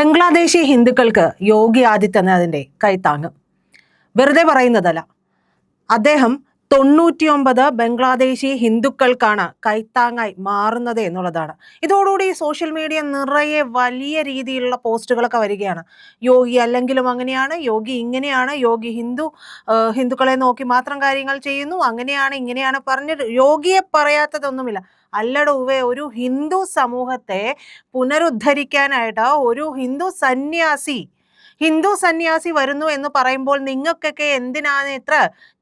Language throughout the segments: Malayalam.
ബംഗ്ലാദേശി ഹിന്ദുക്കൾക്ക് യോഗി ആദിത്യനാഥിന്റെ കൈത്താങ്ങ് വെറുതെ പറയുന്നതല്ല. അദ്ദേഹം 99 ബംഗ്ലാദേശി ഹിന്ദുക്കൾക്കാണ് കൈത്താങ്ങായി മാറുന്നത് എന്നുള്ളതാണ്. ഇതോടുകൂടി സോഷ്യൽ മീഡിയ നിറയെ വലിയ രീതിയിലുള്ള പോസ്റ്റുകളൊക്കെ വരികയാണ്. യോഗി അല്ലെങ്കിലും അങ്ങനെയാണ്, യോഗി ഇങ്ങനെയാണ്, യോഗി ഹിന്ദുക്കളെ നോക്കി മാത്രം കാര്യങ്ങൾ ചെയ്യുന്നു, അങ്ങനെയാണ് ഇങ്ങനെയാണ് പറഞ്ഞിട്ട് യോഗിയെ പറയാത്തതൊന്നുമില്ല. അല്ലടൂവേ, ഒരു ഹിന്ദു സമൂഹത്തെ പുനരുദ്ധരിക്കാനായിട്ട് ഒരു ഹിന്ദു സന്യാസി വരുന്നു എന്ന് പറയുമ്പോൾ നിങ്ങൾക്കൊക്കെ എന്തിനാണ് ഇത്ര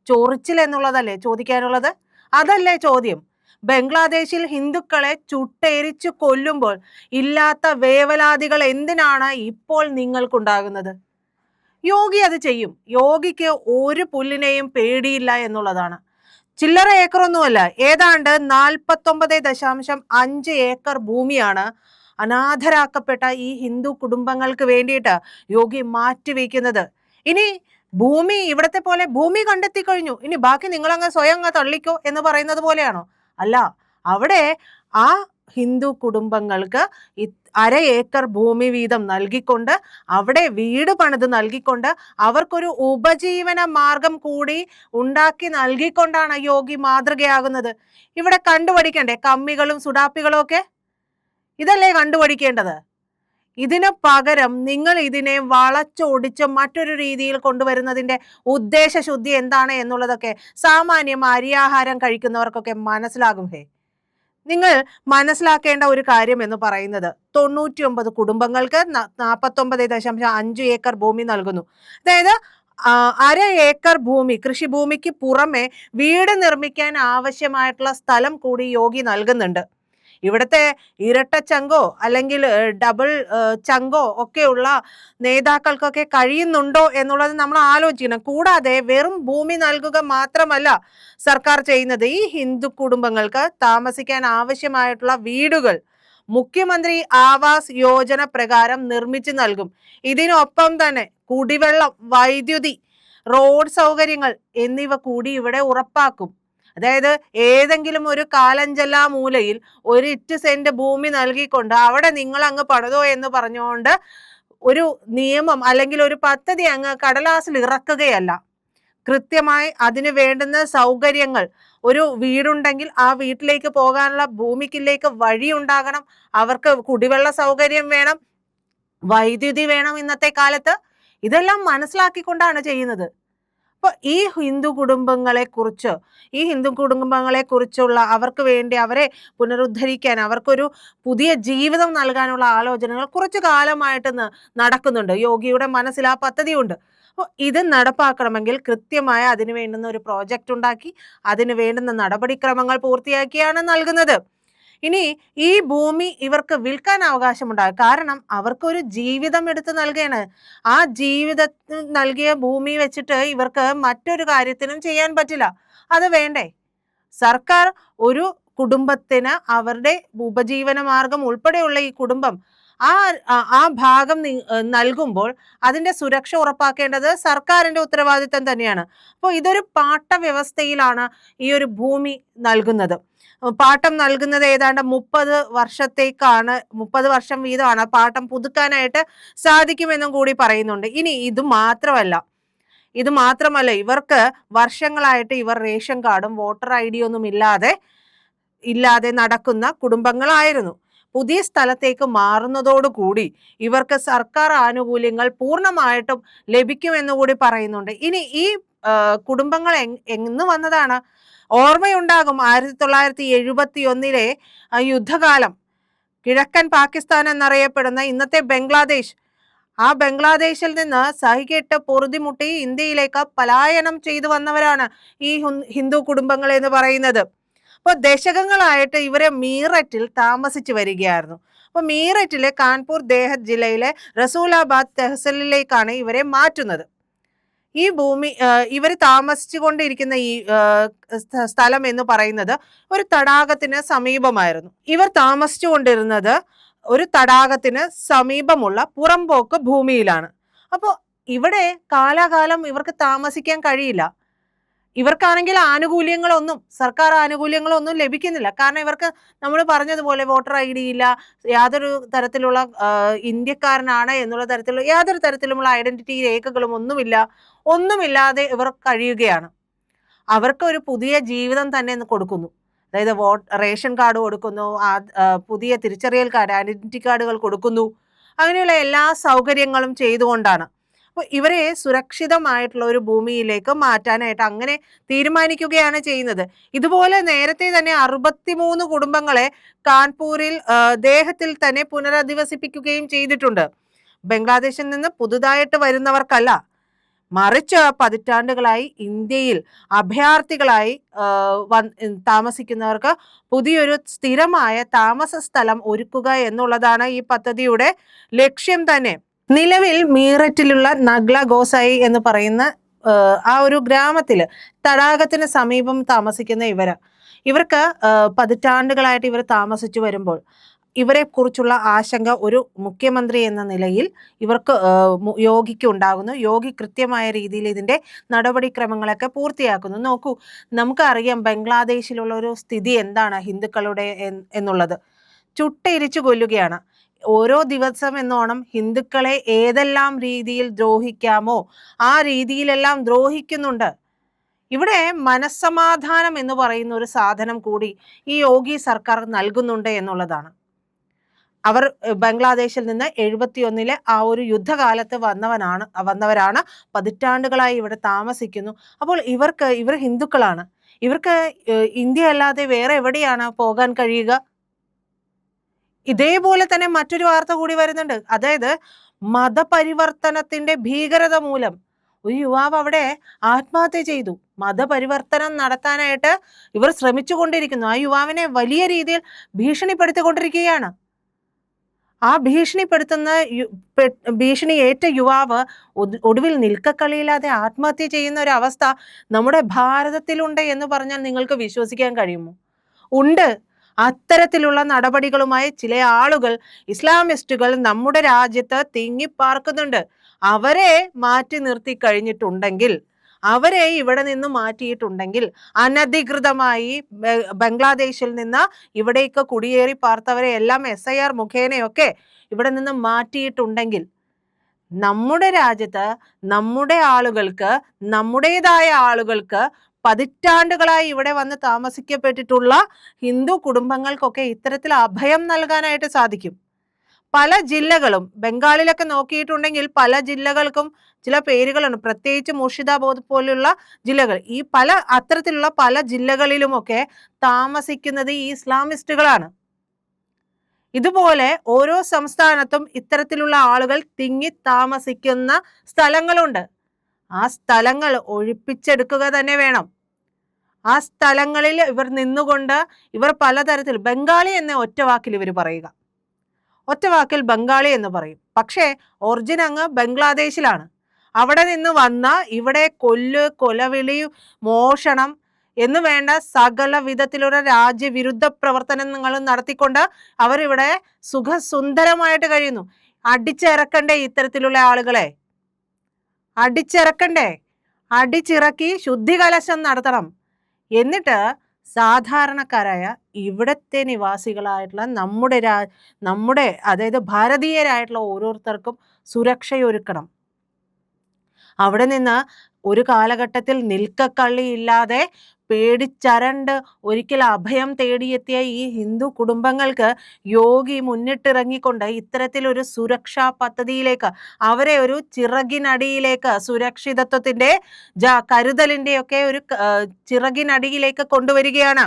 ചൊറിച്ചിൽ എന്നുള്ളതല്ലേ ചോദിക്കാനുള്ളത്? അതല്ലേ ചോദ്യം? ബംഗ്ലാദേശിൽ ഹിന്ദുക്കളെ ചുട്ടെരിച്ചു കൊല്ലുമ്പോൾ ഇല്ലാത്ത വേവലാതികൾ എന്തിനാണ് ഇപ്പോൾ നിങ്ങൾക്കുണ്ടാകുന്നത്? യോഗി അത് ചെയ്യും. യോഗിക്ക് ഒരു പുല്ലിനെയും പേടിയില്ല എന്നുള്ളതാണ്. ചില്ലറ ഏക്കറൊന്നുമല്ല, ഏതാണ്ട് 49.5 ഏക്കർ ഭൂമിയാണ് അനാഥരാക്കപ്പെട്ട ഈ ഹിന്ദു കുടുംബങ്ങൾക്ക് വേണ്ടിയിട്ട് യോഗി മാറ്റിവെക്കുന്നത്. ഇനി ഭൂമി ഇവിടത്തെ പോലെ ഭൂമി കണ്ടെത്തി കഴിഞ്ഞു, ഇനി ബാക്കി നിങ്ങളങ്ങ് സ്വയം തള്ളിക്കോ എന്ന് പറയുന്നത് പോലെയാണോ? അല്ല, അവിടെ ആ ഹിന്ദു കുടുംബങ്ങൾക്ക് 1/2 ഏക്കർ ഭൂമി വീതം നൽകിക്കൊണ്ട്, അവിടെ വീട് പണിത് നൽകിക്കൊണ്ട്, അവർക്കൊരു ഉപജീവന മാർഗം കൂടി ഉണ്ടാക്കി നൽകിക്കൊണ്ടാണ് യോഗി മാതൃകയാകുന്നത്. ഇവിടെ കണ്ടുപഠിക്കണ്ടേ കമ്മികളും സുഡാപ്പികളും ഒക്കെ? ഇതല്ലേ കണ്ടുപഠിക്കേണ്ടത്? ഇതിന് പകരം നിങ്ങൾ ഇതിനെ വളച്ചൊടിച്ച് മറ്റൊരു രീതിയിൽ കൊണ്ടുവരുന്നതിന്റെ ഉദ്ദേശശുദ്ധി എന്താണ് എന്നുള്ളതൊക്കെ സാമാന്യം അരിയാഹാരം കഴിക്കുന്നവർക്കൊക്കെ മനസ്സിലാകും. നിങ്ങൾ മനസ്സിലാക്കേണ്ട ഒരു കാര്യം എന്ന് പറയുന്നത് 99 കുടുംബങ്ങൾക്ക് 49.5 ഏക്കർ ഭൂമി നൽകുന്നു. അതായത് 1/2 ഏക്കർ ഭൂമി, കൃഷിഭൂമിക്ക് പുറമെ വീട് നിർമ്മിക്കാൻ ആവശ്യമായിട്ടുള്ള സ്ഥലം കൂടി യോഗി നൽകുന്നുണ്ട്. ഇവിടുത്തെ ഇരട്ട ചങ്കോ അല്ലെങ്കിൽ ഡബിൾ ചങ്കോ ഒക്കെയുള്ള നേതാക്കൾക്കൊക്കെ കഴിയുന്നുണ്ടോ എന്നുള്ളത് നമ്മൾ ആലോചിക്കണം. കൂടാതെ വെറും ഭൂമി നൽകുക മാത്രമല്ല സർക്കാർ ചെയ്യുന്നത്, ഈ ഹിന്ദു കുടുംബങ്ങൾക്ക് താമസിക്കാൻ ആവശ്യമായിട്ടുള്ള വീടുകൾ മുഖ്യമന്ത്രി ആവാസ് യോജന പ്രകാരം നിർമ്മിച്ചു നൽകും. ഇതിനൊപ്പം തന്നെ കുടിവെള്ളം, വൈദ്യുതി, റോഡ് സൗകര്യങ്ങൾ എന്നിവ കൂടി ഇവിടെ ഉറപ്പാക്കും. അതായത് ഏതെങ്കിലും ഒരു കാലഞ്ചെല്ലാ മൂലയിൽ 1 സെന്റ് ഭൂമി നൽകിക്കൊണ്ട് അവിടെ നിങ്ങൾ അങ്ങ് പണിതോ എന്ന് പറഞ്ഞുകൊണ്ട് ഒരു നിയമം അല്ലെങ്കിൽ ഒരു പദ്ധതി അങ്ങ് കടലാസിൽ ഇറക്കുകയല്ല. കൃത്യമായി അതിന് വേണ്ടുന്ന സൗകര്യങ്ങൾ, ഒരു വീടുണ്ടെങ്കിൽ ആ വീട്ടിലേക്ക് പോകാനുള്ള ഭൂമിക്കിലേക്ക് വഴി ഉണ്ടാകണം, അവർക്ക് കുടിവെള്ള സൗകര്യം വേണം, വൈദ്യുതി വേണം. ഇന്നത്തെ കാലത്ത് ഇതെല്ലാം മനസ്സിലാക്കിക്കൊണ്ടാണ് ചെയ്യുന്നത്. അപ്പൊ ഈ ഹിന്ദു കുടുംബങ്ങളെ കുറിച്ചുള്ള അവർക്ക് വേണ്ടി അവരെ പുനരുദ്ധരിക്കാൻ, അവർക്കൊരു പുതിയ ജീവിതം നൽകാനുള്ള ആലോചനകൾ കുറച്ചു കാലമായിട്ട് നടക്കുന്നുണ്ട്. യോഗിയുടെ മനസ്സിൽ ആ പദ്ധതിയുണ്ട്. അപ്പോൾ ഇത് നടപ്പാക്കണമെങ്കിൽ കൃത്യമായ അതിന് വേണ്ടുന്ന ഒരു പ്രോജക്റ്റ് ഉണ്ടാക്കി അതിന് വേണ്ടുന്ന നടപടിക്രമങ്ങൾ പൂർത്തിയാക്കിയാണ് നൽകുന്നത്. ഇനി ഈ ഭൂമി ഇവർക്ക് വിൽക്കാൻ അവകാശമുണ്ടാകും. കാരണം അവർക്കൊരു ജീവിതം എടുത്ത് നൽകുകയാണ്. ആ ജീവിതത്തിൽ നൽകിയ ഭൂമി വെച്ചിട്ട് ഇവർക്ക് മറ്റൊരു കാര്യത്തിനും ചെയ്യാൻ പറ്റില്ല. അത് വേണ്ടേ? സർക്കാർ ഒരു കുടുംബത്തിന് അവരുടെ ഉപജീവന മാർഗം ഉൾപ്പെടെയുള്ള ഈ കുടുംബം ആ ഭാഗം നൽകുമ്പോൾ അതിന്റെ സുരക്ഷ ഉറപ്പാക്കേണ്ടത് സർക്കാരിന്റെ ഉത്തരവാദിത്തം തന്നെയാണ്. അപ്പോൾ ഇതൊരു പാട്ട വ്യവസ്ഥയിലാണ് ഈ ഒരു ഭൂമി നൽകുന്നത്. പാട്ടം നൽകുന്നത് ഏതാണ്ട് 30 വർഷത്തേക്കാണ്, 30 വർഷം വീതമാണ് പാട്ടം പുതുക്കാനായിട്ട് സാധിക്കുമെന്നും കൂടി പറയുന്നുണ്ട്. ഇനി ഇത് മാത്രമല്ല ഇവർക്ക് വർഷങ്ങളായിട്ട് ഇവർ റേഷൻ കാർഡും വോട്ടർ ID ഒന്നും ഇല്ലാതെ നടക്കുന്ന കുടുംബങ്ങളായിരുന്നു. പുതിയ സ്ഥലത്തേക്ക് മാറുന്നതോടുകൂടി ഇവർക്ക് സർക്കാർ ആനുകൂല്യങ്ങൾ പൂർണ്ണമായിട്ടും ലഭിക്കുമെന്നുകൂടി പറയുന്നുണ്ട്. ഇനി ഈ കുടുംബങ്ങൾ എന്ന് വന്നതാണ്? ഓർമ്മയുണ്ടാകും 1971 യുദ്ധകാലം, കിഴക്കൻ പാകിസ്ഥാൻ എന്നറിയപ്പെടുന്ന ഇന്നത്തെ ബംഗ്ലാദേശ്. ആ ബംഗ്ലാദേശിൽ നിന്ന് സഹികെട്ട് പൊറുതിമുട്ടി ഇന്ത്യയിലേക്ക് പലായനം ചെയ്തു വന്നവരാണ് ഈ ഹിന്ദു കുടുംബങ്ങൾ എന്ന് പറയുന്നത്. അപ്പോൾ ദശകങ്ങളായിട്ട് ഇവരെ മീററ്റിൽ താമസിച്ചു വരികയായിരുന്നു. അപ്പോൾ മീററ്റിലെ കാൺപൂർ ദേഹത്ത് ജില്ലയിലെ റസൂലാബാദ് തെഹ്സിലിലേക്കാണ് ഇവരെ മാറ്റുന്നത്. ഈ ഭൂമി ഇവർ താമസിച്ചു കൊണ്ടിരിക്കുന്ന ഈ സ്ഥലം എന്ന് പറയുന്നത് ഒരു തടാകത്തിന് സമീപമായിരുന്നു. ഇവർ താമസിച്ചു കൊണ്ടിരുന്നത് ഒരു തടാകത്തിന് സമീപമുള്ള പുറംപോക്ക് ഭൂമിയിലാണ്. അപ്പോൾ ഇവിടെ കാലാകാലം ഇവർക്ക് താമസിക്കാൻ കഴിയില്ല. ഇവർക്കാണെങ്കിൽ ആനുകൂല്യങ്ങളൊന്നും, സർക്കാർ ആനുകൂല്യങ്ങളൊന്നും ലഭിക്കുന്നില്ല. കാരണം ഇവർക്ക് നമ്മൾ പറഞ്ഞതുപോലെ വോട്ടർ ID ഇല്ല, യാതൊരു തരത്തിലുള്ള ഇന്ത്യക്കാരനാണ് എന്നുള്ള തരത്തിലുള്ള യാതൊരു തരത്തിലുമുള്ള ഐഡന്റിറ്റി രേഖകളും ഒന്നുമില്ലാതെ ഇവർ കഴിയുകയാണ്. അവർക്ക് ഒരു പുതിയ ജീവിതം തന്നെ കൊടുക്കുന്നു. അതായത് റേഷൻ കാർഡ് കൊടുക്കുന്നു, പുതിയ തിരിച്ചറിയൽ കാർഡ്, ഐഡന്റിറ്റി കാർഡുകൾ കൊടുക്കുന്നു. അങ്ങനെയുള്ള എല്ലാ സൗകര്യങ്ങളും ചെയ്തുകൊണ്ടാണ്. അപ്പോൾ ഇവരെ സുരക്ഷിതമായിട്ടുള്ള ഒരു ഭൂമിയിലേക്ക് മാറ്റാനായിട്ട് അങ്ങനെ തീരുമാനിക്കുകയാണ് ചെയ്യുന്നത്. ഇതുപോലെ നേരത്തെ തന്നെ 63 കുടുംബങ്ങളെ കാൺപൂരിൽ ദേഹത്തിൽ തന്നെ പുനരധിവസിപ്പിക്കുകയും ചെയ്തിട്ടുണ്ട്. ബംഗ്ലാദേശിൽ നിന്ന് പുതുതായിട്ട് വരുന്നവർക്കല്ല, മറിച്ച് പതിറ്റാണ്ടുകളായി ഇന്ത്യയിൽ അഭയാർത്ഥികളായി താമസിക്കുന്നവർക്ക് പുതിയൊരു സ്ഥിരമായ താമസ സ്ഥലം ഒരുക്കുക എന്നുള്ളതാണ് ഈ പദ്ധതിയുടെ ലക്ഷ്യം തന്നെ. നിലവിൽ മീററ്റിലുള്ള നഗ്ല ഗോസായി എന്ന് പറയുന്ന ആ ഒരു ഗ്രാമത്തിൽ തടാകത്തിന് സമീപം താമസിക്കുന്ന ഇവർക്ക് പതിറ്റാണ്ടുകളായിട്ട് ഇവർ താമസിച്ചു വരുമ്പോൾ ഇവരെ കുറിച്ചുള്ള ആശങ്ക ഒരു മുഖ്യമന്ത്രി എന്ന നിലയിൽ യോഗിക്ക് ഉണ്ടാകുന്നു. യോഗി കൃത്യമായ രീതിയിൽ ഇതിന്റെ നടപടിക്രമങ്ങളൊക്കെ പൂർത്തിയാക്കുന്നു. നോക്കൂ, നമുക്കറിയാം ബംഗ്ലാദേശിലുള്ള ഒരു സ്ഥിതി എന്താണ് ഹിന്ദുക്കളുടെ എന്നുള്ളത്. ചുട്ടരിച്ചു കൊല്ലുകയാണ്. ഓരോ ദിവസം എന്നോണം ഹിന്ദുക്കളെ ഏതെല്ലാം രീതിയിൽ ദ്രോഹിക്കാമോ ആ രീതിയിലെല്ലാം ദ്രോഹിക്കുന്നുണ്ട്. ഇവിടെ മനസ്സമാധാനം എന്ന് പറയുന്ന ഒരു സാധനം കൂടി ഈ യോഗി സർക്കാർ നൽകുന്നുണ്ട് എന്നുള്ളതാണ്. അവർ ബംഗ്ലാദേശിൽ നിന്ന് 71 ആ ഒരു യുദ്ധകാലത്ത് വന്നവരാണ്, പതിറ്റാണ്ടുകളായി ഇവിടെ താമസിക്കുന്നു. അപ്പോൾ ഇവർ ഹിന്ദുക്കളാണ്. ഇവർക്ക് ഇന്ത്യ അല്ലാതെ വേറെ എവിടെയാണ് പോകാൻ കഴിയുക? ഇതേപോലെ തന്നെ മറ്റൊരു വാർത്ത കൂടി വരുന്നുണ്ട്. അതായത് മതപരിവർത്തനത്തിന്റെ ഭീകരത മൂലം ഒരു യുവാവ് അവിടെ ആത്മഹത്യ ചെയ്തു. മതപരിവർത്തനം നടത്താനായിട്ട് ഇവർ ശ്രമിച്ചുകൊണ്ടിരിക്കുന്നു. ആ യുവാവിനെ വലിയ രീതിയിൽ ഭീഷണിപ്പെടുത്തിക്കൊണ്ടിരിക്കുകയാണ്. ആ ഭീഷണിയേറ്റ യുവാവ് ഒടുവിൽ നിൽക്കക്കളിയില്ലാതെ ആത്മഹത്യ ചെയ്യുന്ന ഒരു അവസ്ഥ നമ്മുടെ ഭാരതത്തിലുണ്ട് എന്ന് പറഞ്ഞാൽ നിങ്ങൾക്ക് വിശ്വസിക്കാൻ കഴിയുമോ? ഉണ്ട്. അത്തരത്തിലുള്ള നടപടികളുമായി ചില ആളുകൾ, ഇസ്ലാമിസ്റ്റുകൾ നമ്മുടെ രാജ്യത്ത് തിങ്ങിപ്പാർക്കുന്നുണ്ട്. അവരെ മാറ്റി നിർത്തി കഴിഞ്ഞിട്ടുണ്ടെങ്കിൽ, അവരെ ഇവിടെ നിന്ന് മാറ്റിയിട്ടുണ്ടെങ്കിൽ, അനധികൃതമായി ബംഗ്ലാദേശിൽ നിന്ന് ഇവിടേക്ക് കുടിയേറി പാർത്തവരെ എല്ലാം SIR മുഖേനയൊക്കെ ഇവിടെ നിന്ന് മാറ്റിയിട്ടുണ്ടെങ്കിൽ, നമ്മുടെ രാജ്യത്ത് നമ്മുടെ ആളുകൾക്ക്, നമ്മുടേതായ ആളുകൾക്ക്, പതിറ്റാണ്ടുകളായി ഇവിടെ വന്ന് താമസിക്കപ്പെട്ടിട്ടുള്ള ഹിന്ദു കുടുംബങ്ങൾക്കൊക്കെ ഇത്തരത്തിൽ അഭയം നൽകാനായിട്ട് സാധിക്കും. പല ജില്ലകളും ബംഗാളിലൊക്കെ നോക്കിയിട്ടുണ്ടെങ്കിൽ പല ജില്ലകൾക്കും ചില പേരുകളുണ്ട്. പ്രത്യേകിച്ച് മുർഷിദാബാദ് പോലുള്ള ജില്ലകൾ, ഈ അത്തരത്തിലുള്ള പല ജില്ലകളിലുമൊക്കെ താമസിക്കുന്നത് ഈ ഇസ്ലാമിസ്റ്റുകളാണ്. ഇതുപോലെ ഓരോ സംസ്ഥാനത്തും ഇത്തരത്തിലുള്ള ആളുകൾ തിങ്ങി താമസിക്കുന്ന സ്ഥലങ്ങളുണ്ട്. ആ സ്ഥലങ്ങൾ ഒഴിപ്പിച്ചെടുക്കുക തന്നെ വേണം. ആ സ്ഥലങ്ങളിൽ ഇവർ നിന്നുകൊണ്ട് ഇവർ പലതരത്തിൽ ബംഗാളി എന്ന ഒറ്റവാക്കിൽ ഇവർ പറയുക, ഒറ്റവാക്കിൽ ബംഗാളി എന്ന് പറയും. പക്ഷേ ഒറിജിൻ അങ്ങ് ബംഗ്ലാദേശിലാണ്. അവിടെ നിന്ന് വന്ന ഇവിടെ കൊലവിളി, മോഷണം എന്ന് വേണ്ട സകല വിധത്തിലുള്ള രാജ്യവിരുദ്ധ പ്രവർത്തനങ്ങളും നടത്തിക്കൊണ്ട് അവരിവിടെ സുഖസുന്ദരമായിട്ട് കഴിയുന്നു. അടിച്ചിറക്കണ്ടേ ഇത്തരത്തിലുള്ള ആളുകളെ? അടിച്ചിറക്കി ശുദ്ധികലശം നടത്തണം. എന്നിട്ട് സാധാരണക്കാരായ ഇവിടത്തെ നിവാസികളായിട്ടുള്ള നമ്മുടെ അതായത് ഭാരതീയരായിട്ടുള്ള ഓരോരുത്തർക്കും സുരക്ഷയൊരുക്കണം. അവിടെ നിന്ന് ഒരു കാലഘട്ടത്തിൽ നിൽക്കക്കള്ളിയില്ലാതെ പേടിച്ചരണ്ട് ഒരിക്കൽ അഭയം തേടിയെത്തിയ ഈ ഹിന്ദു കുടുംബങ്ങൾക്ക് യോഗി മുന്നിട്ടിറങ്ങിക്കൊണ്ട് ഇത്തരത്തിലൊരു സുരക്ഷാ പദ്ധതിയിലേക്ക്, അവരെ ഒരു ചിറകിനടിയിലേക്ക്, സുരക്ഷിതത്വത്തിന്റെ കരുതലിന്റെയൊക്കെ ഒരു ചിറകിനടിയിലേക്ക് കൊണ്ടുവരികയാണ്.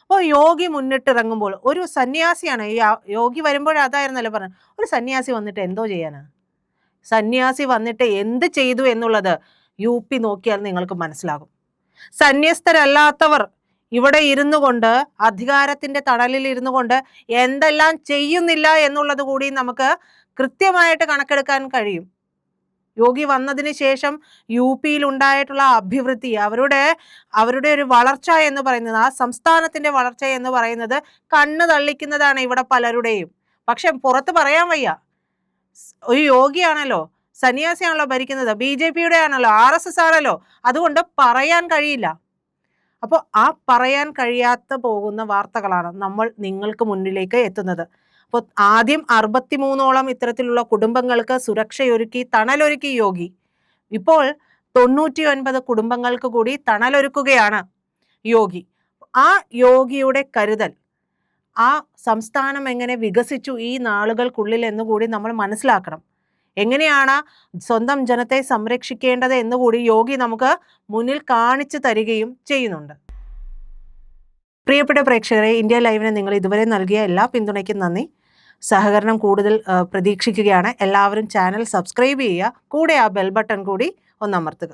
അപ്പോൾ യോഗി മുന്നിട്ടിറങ്ങുമ്പോൾ ഒരു സന്യാസിയാണ് ഈ യോഗി വരുമ്പോൾ അതായിരുന്നല്ലോ പറഞ്ഞത്, ഒരു സന്യാസി വന്നിട്ട് എന്തോ ചെയ്യാനാ? സന്യാസി വന്നിട്ട് എന്ത് ചെയ്തു എന്നുള്ളത് UP നോക്കിയാൽ നിങ്ങൾക്ക് മനസ്സിലാകും. സന്യസ്തരല്ലാത്തവർ ഇവിടെ ഇരുന്നു കൊണ്ട്, അധികാരത്തിന്റെ തണലിൽ ഇരുന്നു കൊണ്ട് എന്തെല്ലാം ചെയ്യുന്നില്ല എന്നുള്ളത് കൂടി നമുക്ക് കൃത്യമായിട്ട് കണക്കെടുക്കാൻ കഴിയും. യോഗി വന്നതിന് ശേഷം UPയിൽ ഉണ്ടായിട്ടുള്ള അഭിവൃദ്ധി, അവരുടെ ഒരു വളർച്ച എന്ന് പറയുന്നത്, ആ സംസ്ഥാനത്തിന്റെ വളർച്ച എന്ന് പറയുന്നത് കണ്ണ് തള്ളിക്കുന്നതാണ് ഇവിടെ പലരുടെയും. പക്ഷെ പുറത്ത് പറയാൻ വയ്യ. ഒരു യോഗിയാണല്ലോ, സന്യാസിയാണല്ലോ ഭരിക്കുന്നത്, BJPയുടെ ആണല്ലോ, RSS ആണല്ലോ, അതുകൊണ്ട് പറയാൻ കഴിയില്ല. അപ്പോൾ ആ പറയാൻ കഴിയാത്ത പോകുന്ന വാർത്തകളാണ് നമ്മൾ നിങ്ങൾക്ക് മുന്നിലേക്ക് എത്തുന്നത്. അപ്പോൾ ആദ്യം 63ഓളം ഇത്തരത്തിലുള്ള കുടുംബങ്ങൾക്ക് സുരക്ഷയൊരുക്കി തണലൊരുക്കി യോഗി. ഇപ്പോൾ 99 കുടുംബങ്ങൾക്ക് കൂടി തണലൊരുക്കുകയാണ് യോഗി. ആ യോഗിയുടെ കരുതൽ, ആ സംസ്ഥാനം എങ്ങനെ വികസിച്ചു ഈ നാളുകൾക്കുള്ളിൽ എന്നുകൂടി നമ്മൾ മനസ്സിലാക്കണം. എങ്ങനെയാണ് സ്വന്തം ജനത്തെ സംരക്ഷിക്കേണ്ടത് എന്നുകൂടി യോഗി നമുക്ക് മുന്നിൽ കാണിച്ചു തരികയും ചെയ്യുന്നുണ്ട്. പ്രിയപ്പെട്ട പ്രേക്ഷകരെ, ഇന്ത്യ ലൈവിന് നിങ്ങൾ ഇതുവരെ നൽകിയ എല്ലാ പിന്തുണയ്ക്കും നന്ദി. സഹകരണം കൂടുതൽ പ്രതീക്ഷിക്കുകയാണ്. എല്ലാവരും ചാനൽ സബ്സ്ക്രൈബ് ചെയ്യുക, കൂടെ ആ ബെൽ ബട്ടൺ കൂടി ഒന്നമർത്തുക.